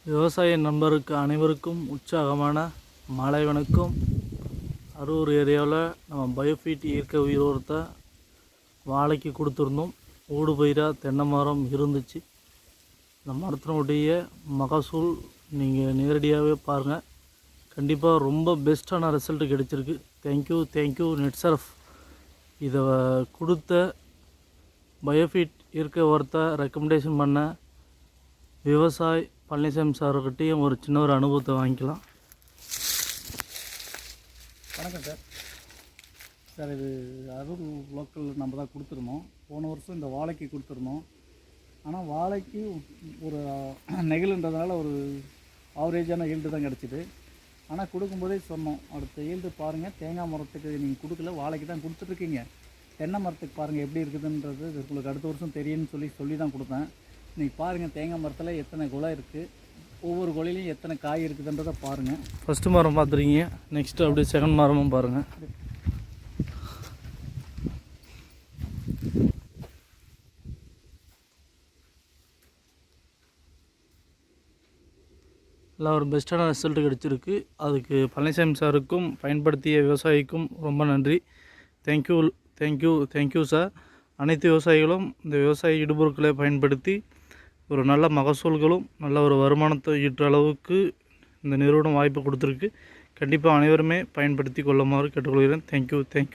விவசாய நண்பருக்கு அனைவருக்கும் உற்சாகமான மாலை வணக்கம். அரூர் ஏரியாவில் நம்ம பயோஃபிட் இயற்கை உயிர் உரத்தை வாழைக்கு கொடுத்துருந்தோம். ஊடு பயிராக தென்னை மரம் இருந்துச்சு. இந்த மரத்தினுடைய மகசூல் நீங்கள் நேரடியாகவே பாருங்கள். கண்டிப்பாக ரொம்ப பெஸ்ட்டான ரிசல்ட் கிடச்சிருக்கு. தேங்க்யூ நெட்சர்ஃப். இதை கொடுத்த பயோஃபிட் இயற்கை உரத்தை ரெக்கமெண்டேஷன் பண்ண விவசாய் பழனிசாமி சார்கிட்டையும் ஒரு சின்ன ஒரு அனுபவத்தை வாங்கிக்கலாம். வணக்கம் சார். இது அரூர் லோக்கல் நம்ம தான் கொடுத்துருந்தோம். போன வருஷம் இந்த வாழைக்கு கொடுத்துருந்தோம். ஆனால் வாழைக்கு ஒரு நெகிழ்ன்றதுனால ஒரு ஆவரேஜான ஈல்டு தான் கிடச்சிது. ஆனால் கொடுக்கும்போதே சொன்னோம், அடுத்த ஈல்டு பாருங்கள், தேங்காய் மரத்துக்கு நீங்கள் கொடுக்கல, வாழைக்கு தான் கொடுத்துட்ருக்கீங்க, தென்னை மரத்துக்கு பாருங்கள் எப்படி இருக்குதுன்றது உங்களுக்கு அடுத்த வருஷம் தெரியும்னு சொல்லி தான் கொடுத்தேன். இன்றைக்கி பாருங்கள், தேங்காய் மரத்தில் எத்தனை குலை இருக்குது, ஒவ்வொரு குலையிலையும் எத்தனை காய் இருக்குதுன்றதை பாருங்கள். ஃபஸ்ட்டு மரம் பார்த்துருக்கீங்க, நெக்ஸ்ட்டு அப்படியே செகண்ட் மரமும் பாருங்கள். எல்லாம் ஒரு பெஸ்ட்டான ரிசல்ட் கிடச்சிருக்கு. அதுக்கு பழனிசாமி சாருக்கும் பயன்படுத்திய விவசாயிக்கும் ரொம்ப நன்றி. Thank you sir. அனைத்து விவசாயிகளும் இந்த விவசாய இடுபொருட்களை பயன்படுத்தி ஒரு நல்ல மகசூல்களும் நல்ல ஒரு வருமானத்தை ஈட்டுற அளவுக்கு இந்த நிறுவனம் வாய்ப்பு கொடுத்துருக்கு. கண்டிப்பாக அனைவருமே பயன்படுத்தி கொள்ளுமாறு கேட்டுக்கொள்கிறேன். தேங்க்யூ.